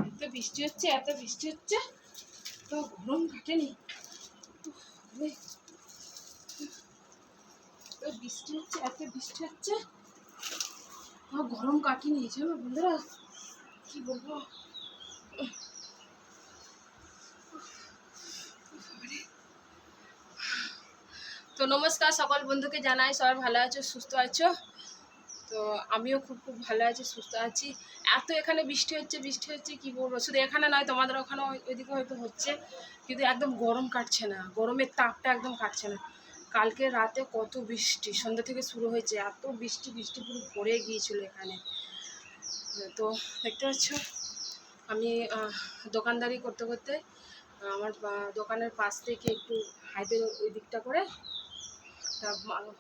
এত বৃষ্টি হচ্ছে, এত বৃষ্টি হচ্ছে, তো গরম কাটেনি। তো বৃষ্টি হচ্ছে, এত বৃষ্টি হচ্ছে, গরম কাটেনি। জানো বন্ধুরা, কি বলবো, তো নমস্কার সকল বন্ধুকে জানাই সবাই ভালো আছো, সুস্থ আছো। তো আমিও খুব খুব ভালো আছি, সুস্থ আছি। এত এখানে বৃষ্টি হচ্ছে কি বলবো, শুধু এখানে নয়, তোমাদের ওখানে ওইদিকে হয়তো হচ্ছে, কিন্তু একদম গরম কাটছে না, গরমের তাপটা একদম কাটছে না। কালকে রাতে কত বৃষ্টি, সন্ধ্যা থেকে শুরু হয়েছে, এত বৃষ্টি পুরো ভরে গিয়েছিল এখানে। তো দেখতে পাচ্ছ আমি দোকানদারি করতে করতে আমার দোকানের পাশ থেকে একটু হাইওয়ে ওই দিকটা করে একটা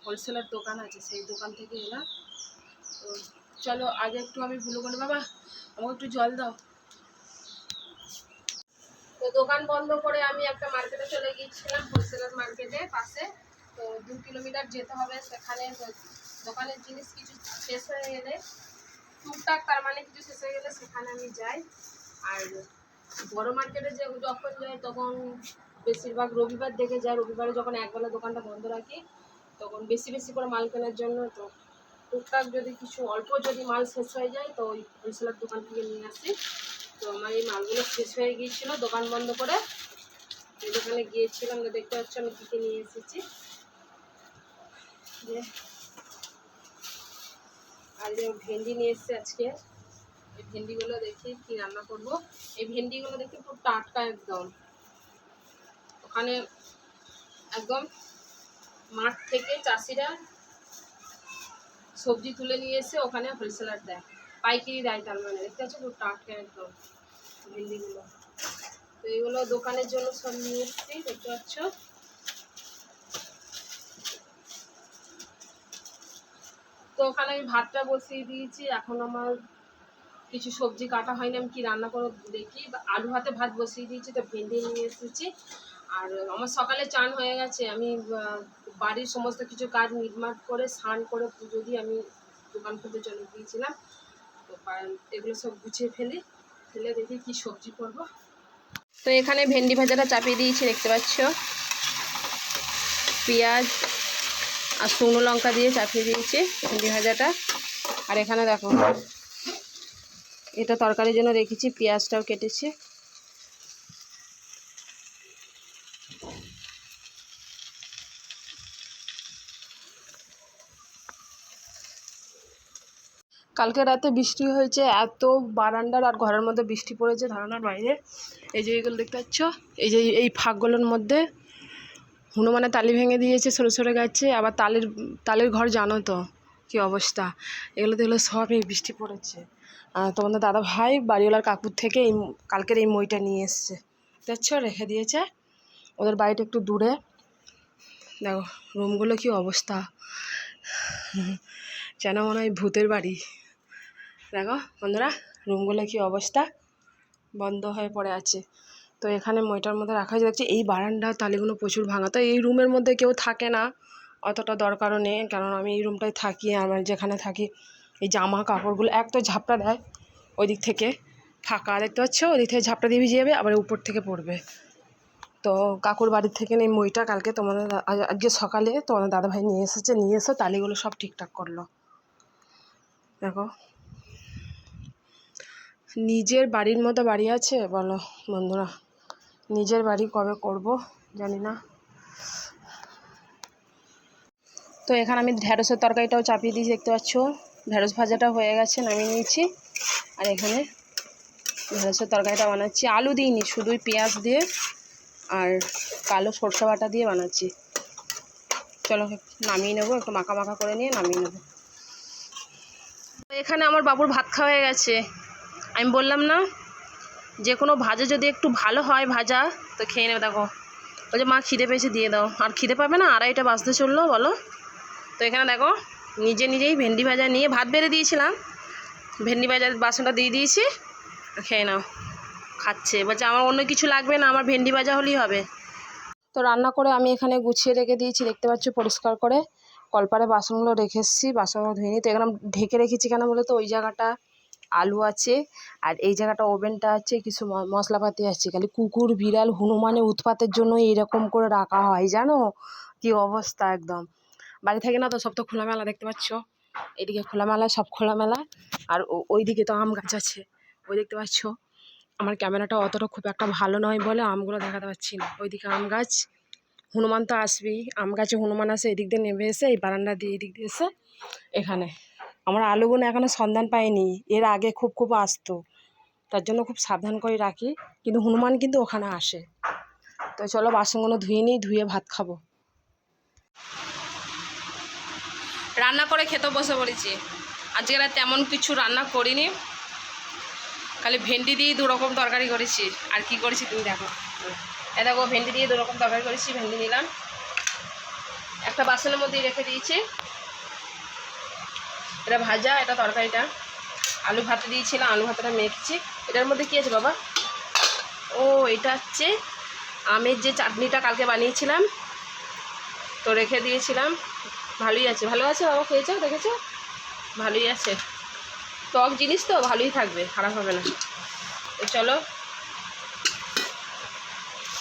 হোলসেলার দোকান আছে, সেই দোকান থেকে এলাম। তো চলো আগে একটু আমি ভুলো বলে, বাবা আমাকে একটু জল দাও। তো দোকান বন্ধ করে আমি একটা মার্কেটে চলে গিয়েছিলাম, হোলসেলার মার্কেটে পাশে। তো 2 কিলোমিটার যেতে হবে, সেখানে দোকানের জিনিস কিছু শেষ হয়ে গেলে, টুকটাক তার মানে কিছু শেষ হয়ে গেলে সেখানে আমি যাই। আর বড় মার্কেটে যখন যাই তখন বেশিরভাগ রবিবার দেখে যাই, রবিবারে যখন একবেলা দোকানটা বন্ধ রাখি তখন বেশি বেশি করে মাল কেনার জন্য। তো টুকটাক যদি কিছু অল্প যদি মাল শেষ হয়ে যায় তো ওই হোলসেলার দোকান থেকে নিয়ে আসি। তো আমার এই মালগুলো শেষ হয়ে গিয়েছিলো দোকান বন্ধ করে, এই দোকানে গিয়েছিলাম। দেখতে পাচ্ছি আমি কী কী নিয়ে এসেছি। আর যে ভেন্ডি নিয়ে এসেছি আজকে, এই ভেন্ডিগুলো দেখি কি রান্না করব। এই ভেন্ডিগুলো দেখি খুব টাটকা একদম, ওখানে একদম মাঠ থেকে চাষিরা সবজি তুলে নিয়ে এসে ওখানে হোলসেলার দেয়, পাইকারি দেয়, তার মানে দেখতে পাচ্ছ খুব টাটকা একদম ভেন্ডিগুলো। তো এইগুলো দোকানের জন্য সব নিয়ে এসেছি, দেখতে পাচ্ছ। তো ওখানে আমি ভাতটা বসিয়ে দিয়েছি, এখন আমার কিছু সবজি কাটা হয়নি, আমি কি রান্না করে দেখি। আলু ভাতে ভাত বসিয়ে দিয়েছি, তো ভেন্ডি নিয়ে এসেছি। আর আমার সকালে চান হয়ে গেছে, আমি বাড়ির সমস্ত কিছু কাজ মিটমাট করে স্নান করে পুজো দিয়ে আমি দোকান খুলতে চলে গিয়েছিলাম। তো এগুলো সব গুছিয়ে ফেলে দেখি কি সবজি করব। তো এখানে ভেন্ডি ভাজাটা চাপিয়ে দিয়েছি, দেখতে পাচ্ছ, পেঁয়াজ আর শুকনো লঙ্কা দিয়ে চাপিয়ে দিয়েছি ভেন্ডি ভাজাটা। আর এখানে দেখো এটা তরকারির জন্য রেখেছি, পেঁয়াজটাও কেটেছি। কালকে রাতে বৃষ্টি হয়েছে, এত বারান্দার আর ঘরের মধ্যে বৃষ্টি পড়েছে ধারণার বাইরে। এই যে এইগুলো দেখতে পাচ্ছ, এই যে এই ফাঁকগুলোর মধ্যে হনুমানের তালি ভেঙে দিয়েছে সরে সরে গেছে। আবার তালের ঘর জানো তো কী অবস্থা, এগুলো সব এই বৃষ্টি পড়েছে। তোমাদের দাদা ভাই বাড়িওয়ালার কাকুর থেকে এই কালকের এই মইটা নিয়ে এসছে, দেখছো, রেখে দিয়েছে। ওদের বাড়িটা একটু দূরে। দেখো রুমগুলো কী অবস্থা, যেন মনে হয় ভূতের বাড়ি। দেখো বন্ধুরা রুমগুলো কী অবস্থা, বন্ধ হয়ে পড়ে আছে। তো এখানে মইটার মধ্যে রাখা হয়েছে, দেখছি এই বারান্দার তালিগুলো প্রচুর ভাঙা। তো এই রুমের মধ্যে কেউ থাকে না, অতটা দরকারও নেই, কারণ আমি এই রুমটায় থাকি। আমার যেখানে থাকি এই জামা কাপড়গুলো এক তো ঝাপটা দেয়, ওই দিক থেকে ফাঁকা দেখতে পাচ্ছ, ওই দিক থেকে ঝাপটা দিয়ে ভিজে যাবে, আবার উপর থেকে পড়বে। তো কাকুর বাড়ির থেকে এই মইটা কালকে আজকে সকালে তোমাদের দাদাভাই নিয়ে এসে তালিগুলো সব ঠিকঠাক করলো। দেখো নিজের বাড়ির মতো বাড়ি আছে বলো বন্ধুরা, নিজের বাড়ি কবে করব জানি না। তো এখানে আমি ঢ্যাঁড়সের তরকারিটাও চাপিয়ে দিয়েছি, দেখতে পাচ্ছ, ঢ্যাঁড়স ভাজাটা হয়ে গেছে, নামিয়ে নিয়েছি। আর এখানে ঢ্যাঁড়সের তরকারিটা বানাচ্ছি, আলু দিইনি, শুধুই পেঁয়াজ দিয়ে আর কালো সরষে বাটা দিয়ে বানাচ্ছি। চলো নামিয়ে নেবো, একটু মাখা মাখা করে নিয়ে নামিয়ে নেবো। এখানে আমার বাবুর ভাত খাওয়া হয়ে গেছে। আমি বললাম না যে কোনো ভাজা যদি একটু ভালো হয় ভাজা তো খেয়ে নেবে। দেখো ওই যে মা খিদে পেয়েছে দিয়ে দাও, আর খিদে পাবে না, 2:30টা বাজতে চললো বলো। তো এখানে দেখো নিজেই ভেন্ডি ভাজা নিয়ে ভাত বেড়ে দিয়েছিলাম, ভেন্ডি ভাজার বাসনটা দিয়ে দিয়েছি, খেয়ে নাও। খাচ্ছে, বলছে আমার অন্য কিছু লাগবে না, আমার ভেন্ডি ভাজা হলেই হবে। তো রান্না করে আমি এখানে গুছিয়ে রেখে দিয়েছি, দেখতে পাচ্ছি পরিষ্কার করে কলপারে বাসনগুলো রেখে এসেছি, বাসনগুলো ধুয়ে নিই। তো এখানে ঢেকে রেখেছি কেন বলে তো ওই জায়গাটা আলু আছে, আর এই জায়গাটা ওভেনটা আছে, কিছু মশলাপাতি আছে। খালি কুকুর বিড়াল হনুমানের উৎপাতের জন্য এরকম করে রাখা হয়, জানো কি অবস্থা একদম। বাড়ি থাকে না তো, সব তো খোলামেলা দেখতে পাচ্ছ, এদিকে খোলামেলা, সব খোলামেলা। আর ওইদিকে তো আম গাছ আছে, ওই দেখতে পাচ্ছ। আমার ক্যামেরাটা অতটা খুব একটা ভালো নয় বলে আমগুলো দেখাতে পারছি না। ওইদিকে আম গাছ, হনুমান তো আসবেই, আম গাছে হনুমান আসে, এদিক দিয়ে নেমে এসে এই বারান্দা দিয়ে এদিক দিয়ে এসে এখানে। আমার আলুগুলো এখনও সন্ধান পাইনি, এর আগে খুব খুব আসতো, তার জন্য খুব সাবধান করে রাখি। কিন্তু হনুমান কিন্তু ওখানে আসে। তো চলো বাসনগুলো ধুয়ে নিই, ধুয়ে ভাত খাবো। রান্না করে খেতে বসে পড়েছি। আজকে তেমন কিছু রান্না করিনি, খালি ভেন্ডি দিয়ে 2 রকম তরকারি করেছি। আর কি করেছি তুমি দেখো, দেখো ভেন্ডি দিয়ে 2 রকম তরকারি করেছি। ভেন্ডি নিলাম, একটা বাসনের মধ্যেই রেখে দিয়েছি, এটা ভাজা, এটা তরকারিটা। আলু ভাতে দিয়েছিলাম, আলু ভাতটা মেখেছি। এটার মধ্যে কী আছে বাবা? ও এটা হচ্ছে আমের যে চাটনিটা কালকে বানিয়েছিলাম, তো রেখে দিয়েছিলাম। ভালোই আছে, ভালো আছে বাবা, খেয়েছো দেখেছো? ভালোই আছে, টক জিনিস তো ভালোই থাকবে, খারাপ হবে না। তো চলো,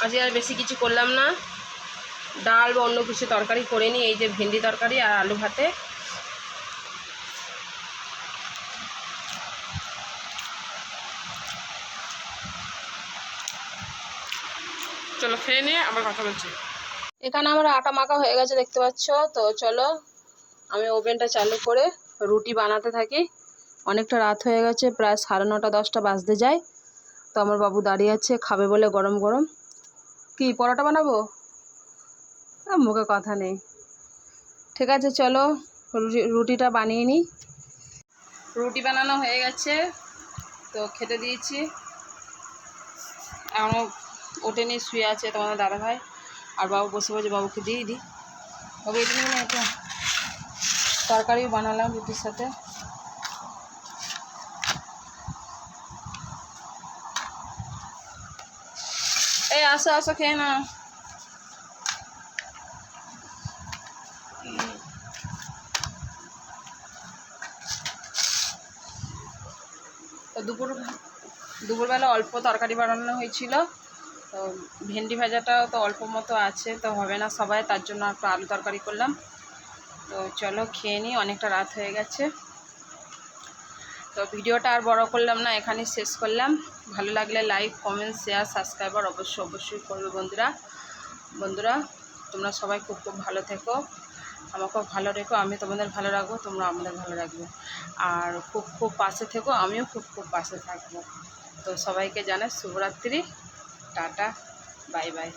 আজকে আর বেশি কিছু করলাম না, ডাল বা অন্য কিছু তরকারি করে নিই। এই যে ভেন্ডি তরকারি আর আলু ভাতে। চলো খেয়ে নিয়ে আবার কথা বলছি। এখানে আমার আটা মাখা হয়ে গেছে দেখতে পাচ্ছ। তো চলো আমি ওভেনটা চালু করে রুটি বানাতে থাকি। অনেকটা রাত হয়ে গেছে, প্রায় 9:30 10টা বাজতে যায়। তো আমার বাবু দাঁড়িয়ে আছে, খাবে বলে গরম গরম। কি পরোটা বানাবো? মুখে কথা নেই। ঠিক আছে চলো রুটিটা বানিয়ে নিই। রুটি বানানো হয়ে গেছে, তো খেতে দিয়েছি। এখনও ওঠেনি, শুয়ে আছে তোমাদের দাদাভাই। আর বাবু বসে বসে, বাবুকে দিয়ে দিই। বাবু এটা নিয়ে এটা তরকারিও বানালাম রুটির সাথে। এই আসো আসো, খেয়ে না। তো দুপুরবেলা অল্প তরকারি বানানো হয়েছিল, তো ভেন্ডি ভাজাটাও তো অল্প মতো আছে, তো হবে না সবাই, তার জন্য একটু আলু তরকারি করলাম। তো চলো খেয়ে নিই, অনেকটা রাত হয়ে গেছে। তো ভিডিওটা আর বড় করলাম না, এখানেই শেষ করলাম। ভালো লাগলে লাইক কমেন্ট শেয়ার সাবস্ক্রাইবার অবশ্যই করবে বন্ধুরা। তোমরা সবাই খুব খুব ভালো থেকো, আমাকেও ভালো রেখো, আমি তোমাদের ভালো রাখবো, তোমরা আমাদের ভালো রাখবে। আর খুব খুব পাশে থেকো, আমিও খুব খুব পাশে থাকবো। তো সবাইকে জানাই শুভরাত্রি, টাটা, বাই বাই।